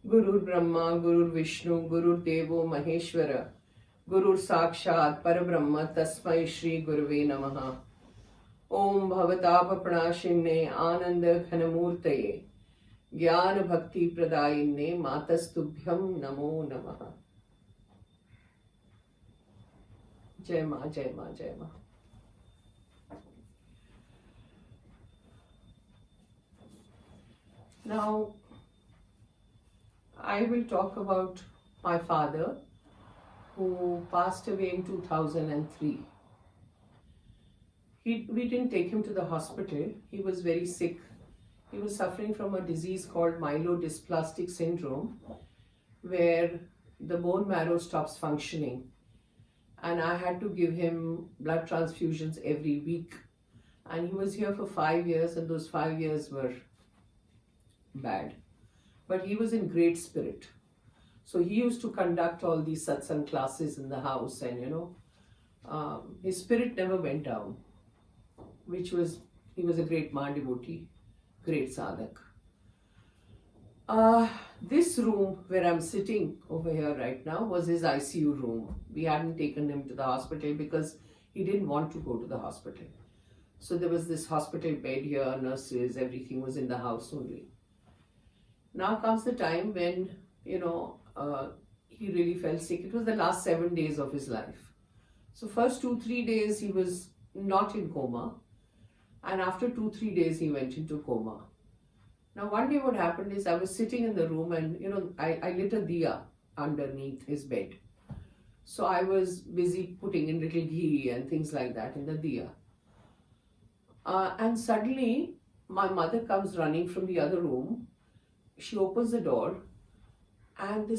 गुरुर् ब्रह्मा गुरुर् विष्णु गुरुर्देवो महेश्वर गुरुर् साक्षात् परब्रह्म तस्मै श्री गुरुवे नमः। ओम भवतापप्रणाशिन्ने आनंद घनमूर्तये ज्ञान भक्ति प्रदायिन्ने मातस्तुभ्यं नमो नमः। जय मां जय मां जय मां। Now I will talk about my father who passed away in 2003. We didn't take him to the hospital. He was very sick. He was suffering from a disease called myelodysplastic syndrome, where the bone marrow stops functioning. And I had to give him blood transfusions every week. And he was here for 5 years, and those 5 years were bad. But he was in great spirit. So he used to conduct all these satsang classes in the house, and his spirit never went down, he was a great Maa devotee, great sadhak. This room where I'm sitting over here right now was his ICU room. We hadn't taken him to the hospital because he didn't want to go to the hospital. So there was this hospital bed here, nurses, everything was in the house only. Now comes the time when, he really felt sick. It was the last 7 days of his life. So first 2-3 days he was not in coma. And after 2-3 days he went into coma. Now one day what happened is I was sitting in the room and, I lit a diya underneath his bed. So I was busy putting in little ghee and things like that in the diya. And suddenly my mother comes running from the other room. She opens the door and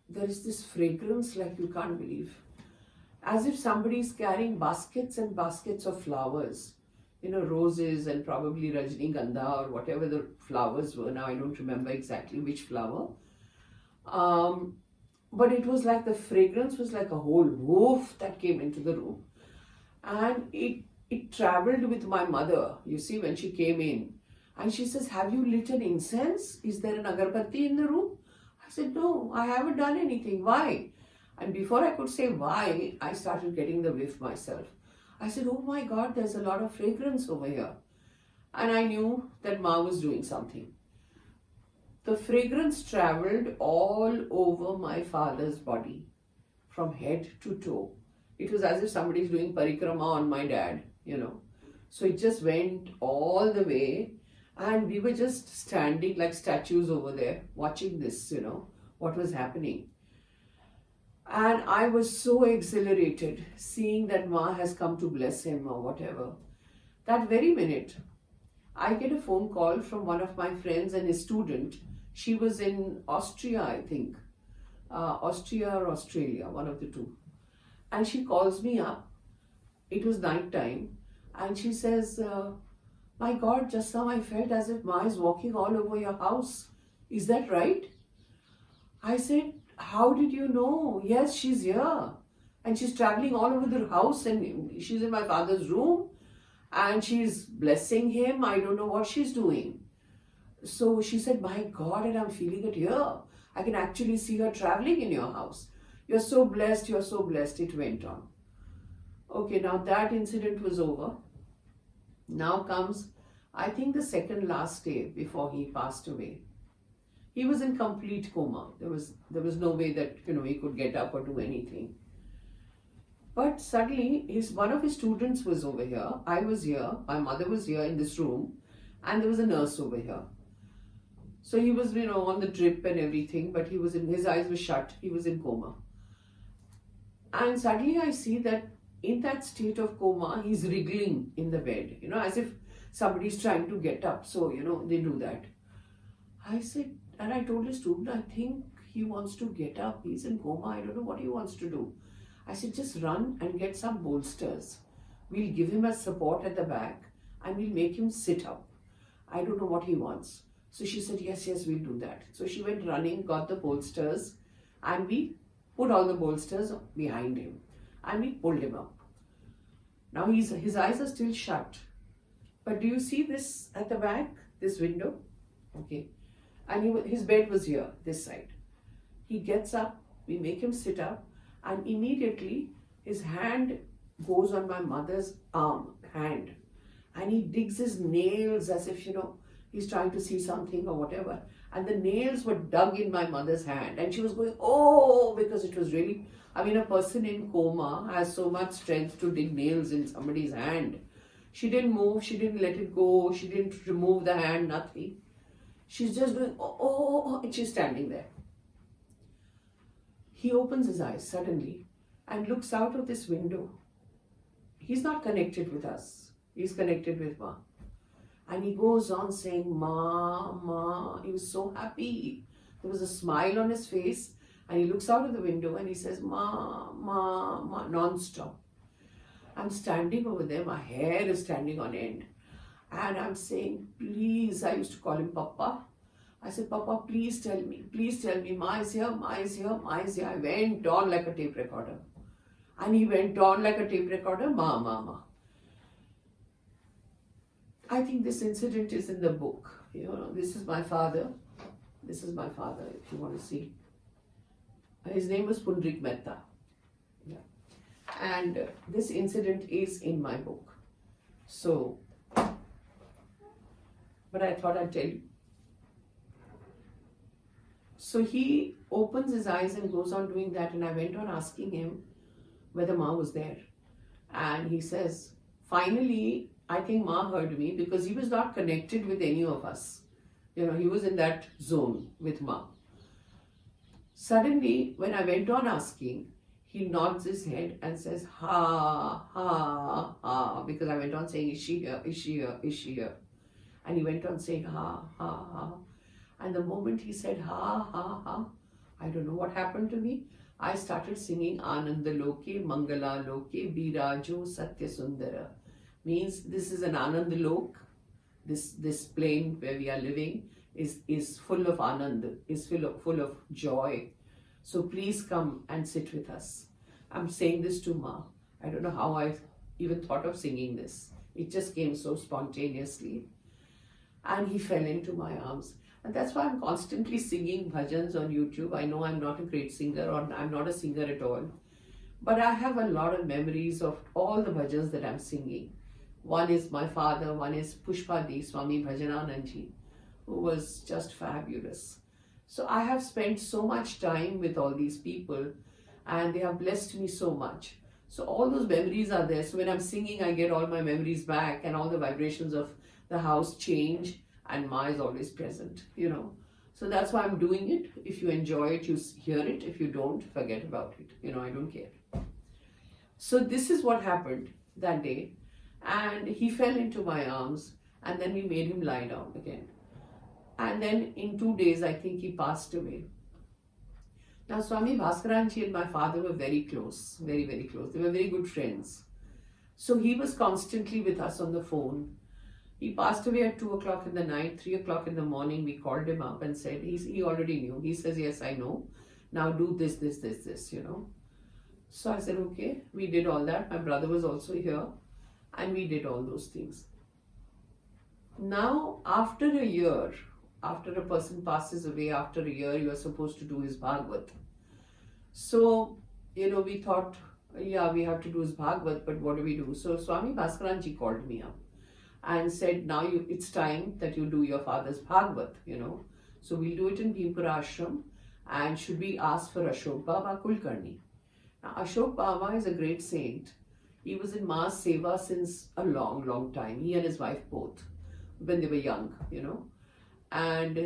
there is this fragrance like you can't believe. As if somebody is carrying baskets and baskets of flowers. Roses and probably Rajnigandha or whatever the flowers were. Now I don't remember exactly which flower. But it was like the fragrance was like a whole woof that came into the room. And it traveled with my mother, you see, when she came in. And she says, "Have you lit an incense? Is there an agarbatti in the room?" I said, "No, I haven't done anything. Why?" And before I could say why, I started getting the whiff myself. I said, "Oh my God, there's a lot of fragrance over here." And I knew that Ma was doing something. The fragrance traveled all over my father's body, from head to toe. It was as if somebody is doing parikrama on my dad, So it just went all the way. And we were just standing like statues over there, watching this, what was happening. And I was so exhilarated seeing that Ma has come to bless him or whatever. That very minute, I get a phone call from one of my friends and his student. She was in Austria, I think. Austria or Australia, one of the two. And she calls me up. It was night time. And she says, "My God, just now I felt as if Ma is walking all over your house. Is that right?" I said, "How did you know?" "Yes, she's here. And she's traveling all over the house and she's in my father's room and she's blessing him. I don't know what she's doing." So she said, "My God, and I'm feeling it here. I can actually see her traveling in your house. You're so blessed, you're so blessed." It went on. Okay, now that incident was over. Now comes, I think, the second last day before he passed away. He was in complete coma. There was no way that he could get up or do anything. But suddenly, one of his students was over here. I was here. My mother was here in this room, and there was a nurse over here. So he was, on the drip and everything, but his eyes were shut. He was in coma. And suddenly, I see that in that state of coma, he's wriggling in the bed, as if somebody's trying to get up. So, they do that. I said, and I told the student, "I think he wants to get up. He's in coma. I don't know what he wants to do." I said, "Just run and get some bolsters. We'll give him a support at the back and we'll make him sit up. I don't know what he wants." So she said, yes, we'll do that. So she went running, got the bolsters, and we put all the bolsters behind him and we pulled him up. Now his eyes are still shut. But do you see this at the back, this window? Okay. And his bed was here, this side. He gets up, we make him sit up, and immediately his hand goes on my mother's hand, and he digs his nails as if, he's trying to see something or whatever. And the nails were dug in my mother's hand, and she was going, oh, because it was really, a person in coma has so much strength to dig nails in somebody's hand. She didn't move, she didn't let it go, she didn't remove the hand, nothing. She's just going, oh, and she's standing there. He opens his eyes suddenly and looks out of this window. He's not connected with us. He's connected with Ma. And he goes on saying, Ma, Ma. He was so happy. There was a smile on his face. And he looks out of the window and he says, Ma, Ma, Ma, non-stop. I'm standing over there. My hair is standing on end. And I'm saying, please. I used to call him Papa. I said, Papa, please tell me. Please tell me. Ma is here, Ma is here, Ma is here. I went on like a tape recorder. And he went on like a tape recorder, Ma, Ma, Ma. I think this incident is in the book. This is my father. This is my father, if you want to see. His name was Pundrik Mehta. Yeah. And this incident is in my book. So, but I thought I'd tell you. So he opens his eyes and goes on doing that, and I went on asking him whether Ma was there. And he says, finally, I think Ma heard me because he was not connected with any of us. He was in that zone with Ma. Suddenly, when I went on asking, he nods his head and says, ha, ha, ha, because I went on saying, is she here, is she here, is she here? And he went on saying, ha, ha, ha. And the moment he said, ha, ha, ha, I don't know what happened to me. I started singing Ananda Loke, Mangala Loke, Birajo Satya Sundara. Means this is an Ananda Lok. This plane where we are living is full of Anand, is full of joy. So please come and sit with us. I'm saying this to Ma. I don't know how I even thought of singing this. It just came so spontaneously. And he fell into my arms. And that's why I'm constantly singing bhajans on YouTube. I know I'm not a great singer, or I'm not a singer at all. But I have a lot of memories of all the bhajans that I'm singing. One is my father, one is Pushpadi, Swami Bhajananandji, who was just fabulous. So I have spent so much time with all these people, and they have blessed me so much. So all those memories are there. So when I'm singing, I get all my memories back, and all the vibrations of the house change, and Ma is always present, So that's why I'm doing it. If you enjoy it, you hear it. If you don't, forget about it. I don't care. So this is what happened that day. And he fell into my arms, and then we made him lie down again. And then in 2 days, I think he passed away. Now, Swami Bhaskaranji and my father were very close, very, very close. They were very good friends. So he was constantly with us on the phone. He passed away at 2 o'clock in the night. 3 o'clock in the morning, we called him up and said, he already knew. He says, yes, I know. Now do this, this, this, this, So I said, okay. We did all that. My brother was also here. And we did all those things. Now, after a year, after a person passes away, after a year, you are supposed to do his Bhagavad. So, we thought, yeah, we have to do his Bhagavad, but what do we do? So Swami Bhaskaranji called me up and said, now it's time that you do your father's Bhagavad, So we'll do it in Bhimpura Ashram, and should we ask for Ashok Baba Kulkarni? Now, Ashok Baba is a great saint. He was in Ma's Seva since a long, long time. He and his wife both, when they were young, And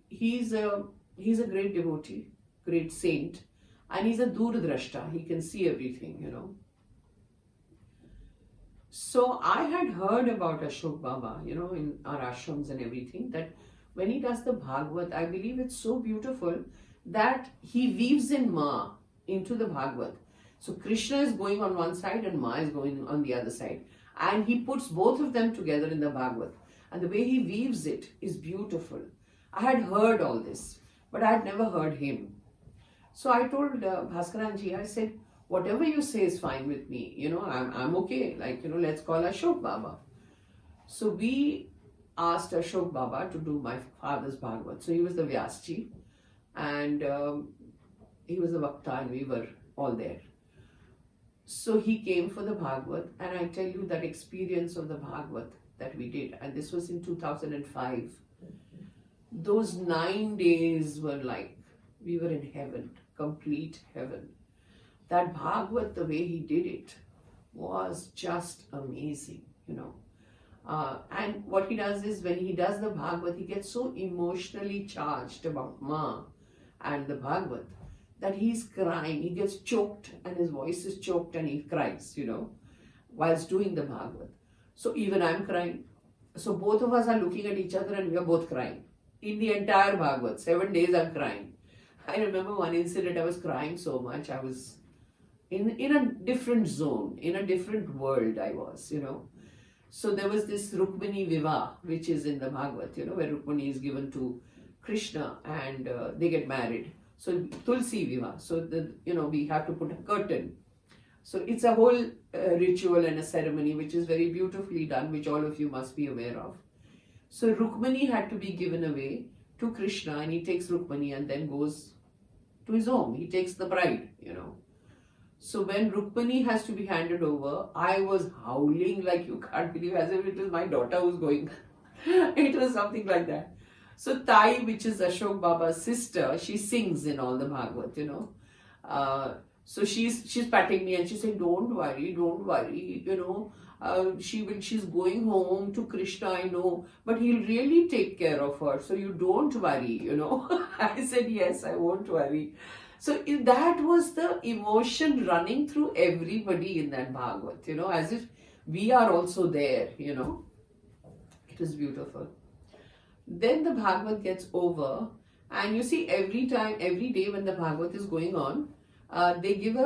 he's a great devotee, great saint, and he's a Durdrashta. He can see everything, So I had heard about Ashok Baba, in our ashrams and everything, that when he does the Bhagavad, I believe it's so beautiful that he weaves in Ma into the Bhagavad. So Krishna is going on one side and Ma is going on the other side. And he puts both of them together in the Bhagavad. And the way he weaves it is beautiful. I had heard all this, but I had never heard him. So I told Bhaskaranji, I said, whatever you say is fine with me. I'm okay. Let's call Ashok Baba. So we asked Ashok Baba to do my father's Bhagavad. So he was the Vyasji. And He was the Vakta and we were all there. So he came for the Bhagavad, and I tell you that experience of the Bhagavad that we did, and this was in 2005. Those 9 days were like we were in heaven, complete heaven. That Bhagavad, the way he did it, was just amazing, you know. And what he does is when he does the Bhagavad, he gets so emotionally charged about Ma and the Bhagavad that he's crying. He gets choked and his voice is choked and he cries, you know, whilst doing the Bhagavad. So even I'm crying. So both of us are looking at each other and we are both crying. In the entire Bhagavad, 7 days I'm crying. I remember one incident, I was crying so much. I was in a different zone, in a different world I was, you know. So there was this Rukmini Viva, which is in the Bhagavad, you know, where Rukmini is given to Krishna and they get married. So Tulsi Viva, so we have to put a curtain. So it's a whole ritual and a ceremony which is very beautifully done, which all of you must be aware of. So Rukmini had to be given away to Krishna, and he takes Rukmini and then goes to his home. He takes the bride, you know. So when Rukmini has to be handed over, I was howling like you can't believe, as if it was my daughter who's going. It was something like that. So Tai, which is Ashok Baba's sister, she sings in all the Bhagavad, you know. So she's patting me and she's saying, don't worry, you know. She's going home to Krishna, I know, but he'll really take care of her. So you don't worry, you know. I said, yes, I won't worry. So that was the emotion running through everybody in that Bhagavad, you know, as if we are also there, you know. It was beautiful. Then the Bhagavad gets over, and you see every day when the Bhagavad is going on, they give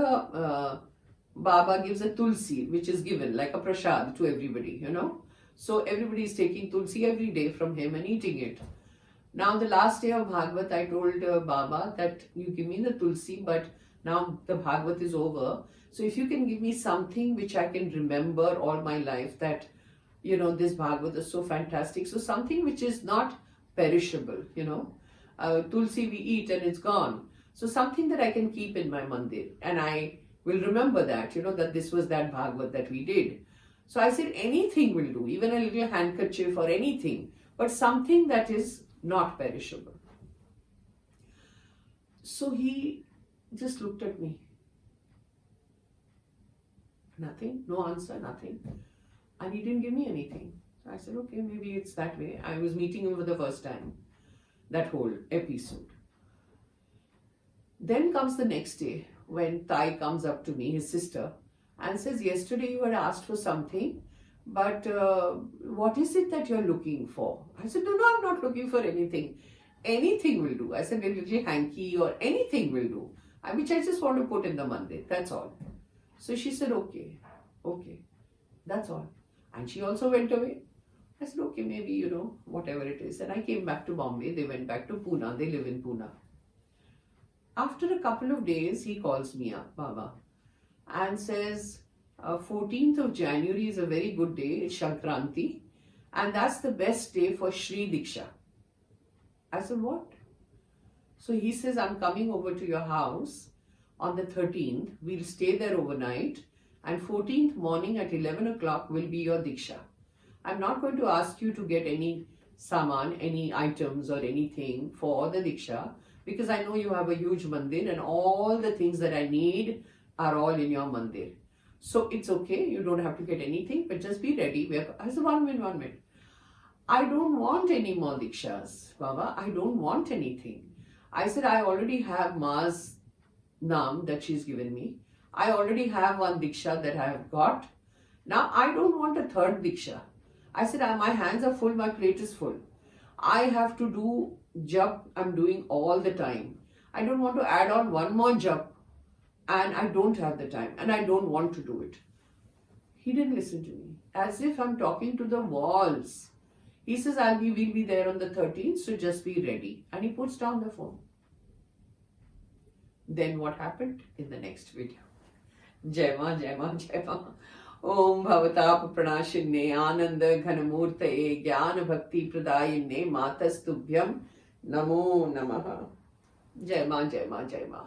Baba gives a tulsi, which is given like a prasad to everybody, you know. So everybody is taking tulsi every day from him and eating it. Now the last day of Bhagavad, I told Baba that you give me the tulsi, but now the Bhagavad is over. So if you can give me something which I can remember all my life, that, you know, this Bhagavad is so fantastic. So something which is not perishable, you know. Tulsi we eat and it's gone. So something that I can keep in my mandir, and I will remember that, you know, that this was that Bhagavad that we did. So I said anything will do, even a little handkerchief or anything, but something that is not perishable. So he just looked at me. Nothing, no answer, nothing. And he didn't give me anything. So I said, okay, maybe it's that way. I was meeting him for the first time, that whole episode. Then comes the next day when Tai comes up to me, his sister, and says, yesterday you had asked for something, but what is it that you're looking for? I said, no, I'm not looking for anything. Anything will do. I said, a little hanky or anything will do, which I just want to put in the mandir, that's all. So she said, okay, that's all. And she also went away. I said, okay, maybe, you know, whatever it is. And I came back to Bombay. They went back to Pune. They live in Pune. After a couple of days, he calls me up, Baba, and says, 14th of January is a very good day. It's Shankranti. And that's the best day for Shri Diksha. I said, what? So he says, I'm coming over to your house on the 13th. We'll stay there overnight. And 14th morning at 11 o'clock will be your Diksha. I'm not going to ask you to get any saman, any items or anything for the Diksha, because I know you have a huge mandir and all the things that I need are all in your mandir. So it's okay, you don't have to get anything, but just be ready. I said, 1 minute. I don't want any more Dikshas, Baba. I don't want anything. I said, I already have Ma's Naam that she's given me. I already have one Diksha that I have got. Now I don't want a third Diksha. I said, my hands are full, my plate is full. I have to do jap, I'm doing all the time. I don't want to add on one more jap, and I don't have the time, and I don't want to do it. He didn't listen to me, as if I'm talking to the walls. He says, we'll be there on the 13th, so just be ready. And he puts down the phone. Then what happened in the next video? Jai Ma, Jai Ma, Jai Ma. Om Bhavatap Pranashinne Ananda Ghanamurtaye Jnana Bhakti Pradayinne Matastubhyam Namo Namaha. Jai Ma, Jai Ma, Jai Ma.